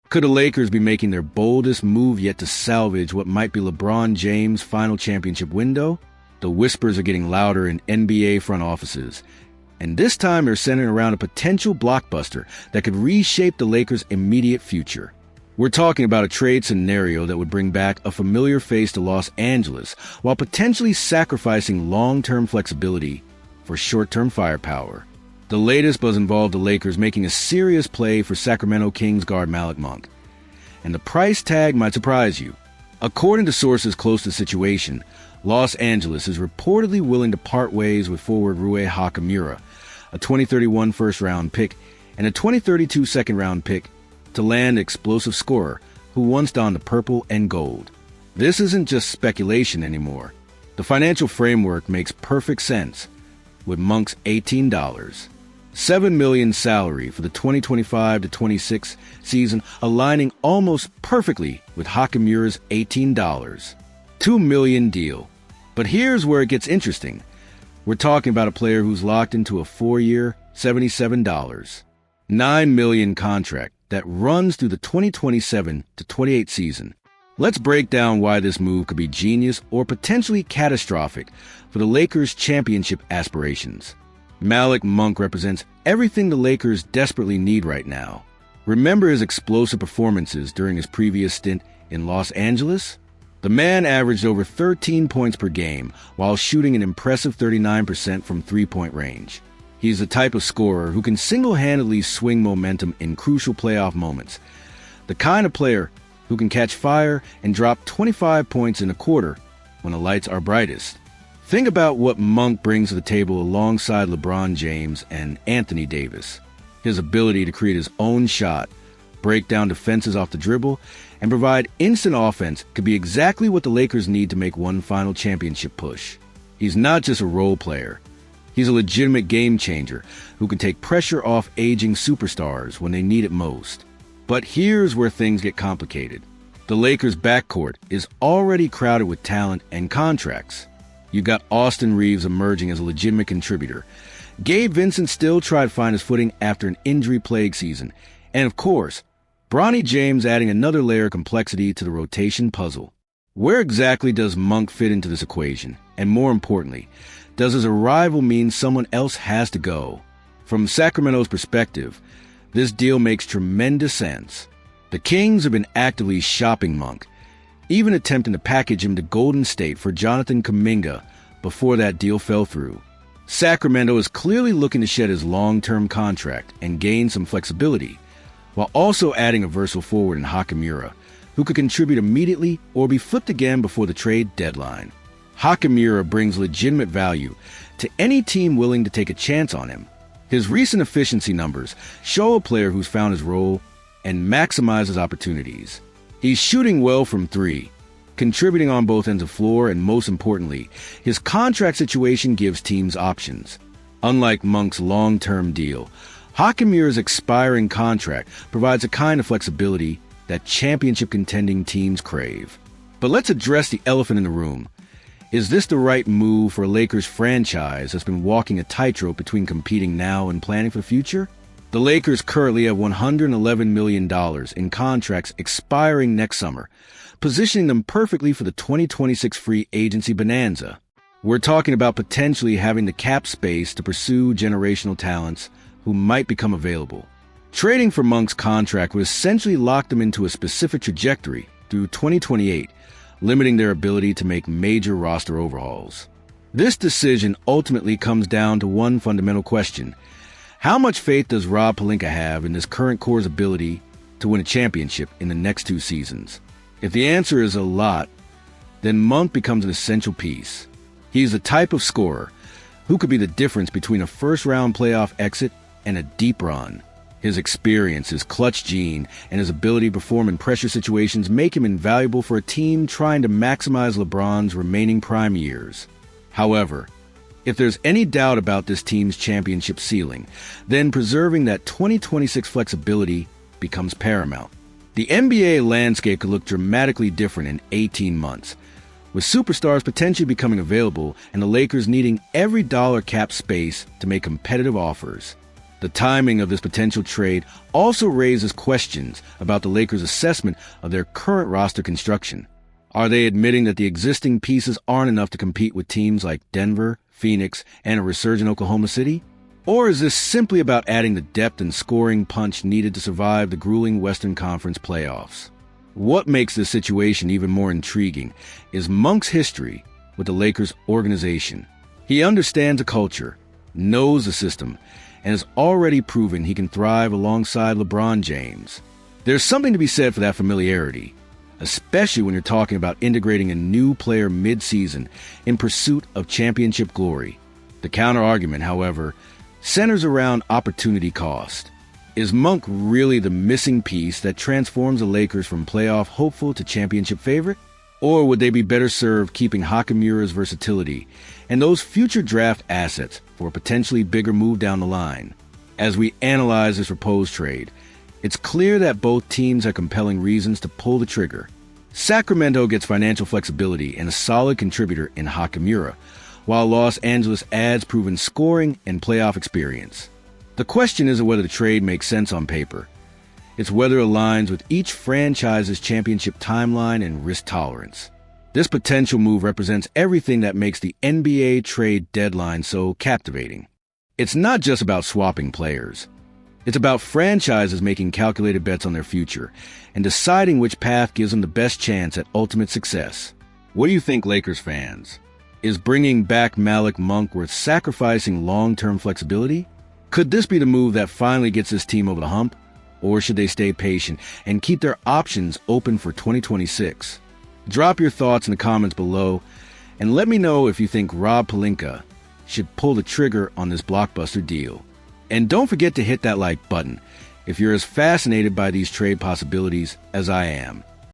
Could the Lakers be making their boldest move yet to salvage what might be LeBron James' final championship window? The whispers are getting louder in NBA front offices, and this time they're centering around a potential blockbuster that could reshape the Lakers' immediate future. We're talking about a trade scenario that would bring back a familiar face to Los Angeles while potentially sacrificing long-term flexibility for short-term firepower. The latest buzz involved the Lakers making a serious play for Sacramento Kings guard Malik Monk. And the price tag might surprise you. According to sources close to the situation, Los Angeles is reportedly willing to part ways with forward Rui Hachimura, a 2031 first-round pick, and a 2032 second-round pick to land an explosive scorer who once donned the purple and gold. This isn't just speculation anymore. The financial framework makes perfect sense, with Monk's $18.7 million salary for the 2025-26 season aligning almost perfectly with Hachimura's $18.2 million deal. But here's where it gets interesting. We're talking about a player who's locked into a 4-year, $77.9 million contract that runs through the 2027-28 season. Let's break down why this move could be genius or potentially catastrophic for the Lakers' championship aspirations. Malik Monk represents everything the Lakers desperately need right now. Remember his explosive performances during his previous stint in Los Angeles? The man averaged over 13 points per game while shooting an impressive 39% from three-point range. He's the type of scorer who can single-handedly swing momentum in crucial playoff moments. The kind of player who can catch fire and drop 25 points in a quarter when the lights are brightest. Think about what Monk brings to the table alongside LeBron James and Anthony Davis. His ability to create his own shot, break down defenses off the dribble, and provide instant offense could be exactly what the Lakers need to make one final championship push. He's not just a role player. He's a legitimate game changer who can take pressure off aging superstars when they need it most. But here's where things get complicated. The Lakers' backcourt is already crowded with talent and contracts. You got Austin Reeves emerging as a legitimate contributor. Gabe Vincent still tried to find his footing after an injury-plagued season. And of course, Bronny James adding another layer of complexity to the rotation puzzle. Where exactly does Monk fit into this equation? And more importantly, does his arrival mean someone else has to go? From Sacramento's perspective, this deal makes tremendous sense. The Kings have been actively shopping Monk, even attempting to package him to Golden State for Jonathan Kuminga before that deal fell through. Sacramento is clearly looking to shed his long-term contract and gain some flexibility, while also adding a versatile forward in Hachimura, who could contribute immediately or be flipped again before the trade deadline. Hachimura brings legitimate value to any team willing to take a chance on him. His recent efficiency numbers show a player who's found his role and maximizes opportunities. He's shooting well from three, contributing on both ends of floor, and most importantly, his contract situation gives teams options. Unlike Monk's long-term deal, Hachimura's expiring contract provides a kind of flexibility that championship contending teams crave. But let's address the elephant in the room. Is this the right move for a Lakers franchise that's been walking a tightrope between competing now and planning for the future? The Lakers currently have $111 million in contracts expiring next summer, positioning them perfectly for the 2026 free agency bonanza. We're talking about potentially having the cap space to pursue generational talents who might become available. Trading for Monk's contract would essentially lock them into a specific trajectory through 2028, limiting their ability to make major roster overhauls. This decision ultimately comes down to one fundamental question. How much faith does Rob Pelinka have in this current core's ability to win a championship in the next 2 seasons? If the answer is a lot, then Monk becomes an essential piece. He's the type of scorer who could be the difference between a first-round playoff exit and a deep run. His experience, his clutch gene, and his ability to perform in pressure situations make him invaluable for a team trying to maximize LeBron's remaining prime years. However, if there's any doubt about this team's championship ceiling, then preserving that 2026 flexibility becomes paramount. The NBA landscape could look dramatically different in 18 months, with superstars potentially becoming available and the Lakers needing every dollar cap space to make competitive offers. The timing of this potential trade also raises questions about the Lakers' assessment of their current roster construction. Are they admitting that the existing pieces aren't enough to compete with teams like Denver, Phoenix, and a resurgent Oklahoma City? Or is this simply about adding the depth and scoring punch needed to survive the grueling Western Conference playoffs? What makes this situation even more intriguing is Monk's history with the Lakers organization. He understands the culture, knows the system, and has already proven he can thrive alongside LeBron James. There's something to be said for that familiarity, especially when you're talking about integrating a new player mid-season in pursuit of championship glory. The counter-argument, however, centers around opportunity cost. Is Monk really the missing piece that transforms the Lakers from playoff hopeful to championship favorite? Or would they be better served keeping Hachimura's versatility and those future draft assets for a potentially bigger move down the line? As we analyze this proposed trade, it's clear that both teams have compelling reasons to pull the trigger. Sacramento gets financial flexibility and a solid contributor in Hachimura, while Los Angeles adds proven scoring and playoff experience. The question isn't whether the trade makes sense on paper. It's whether it aligns with each franchise's championship timeline and risk tolerance. This potential move represents everything that makes the NBA trade deadline so captivating. It's not just about swapping players. It's about franchises making calculated bets on their future and deciding which path gives them the best chance at ultimate success. What do you think, Lakers fans? Is bringing back Malik Monk worth sacrificing long-term flexibility? Could this be the move that finally gets this team over the hump? Or should they stay patient and keep their options open for 2026? Drop your thoughts in the comments below and let me know if you think Rob Pelinka should pull the trigger on this blockbuster deal. And don't forget to hit that like button if you're as fascinated by these trade possibilities as I am.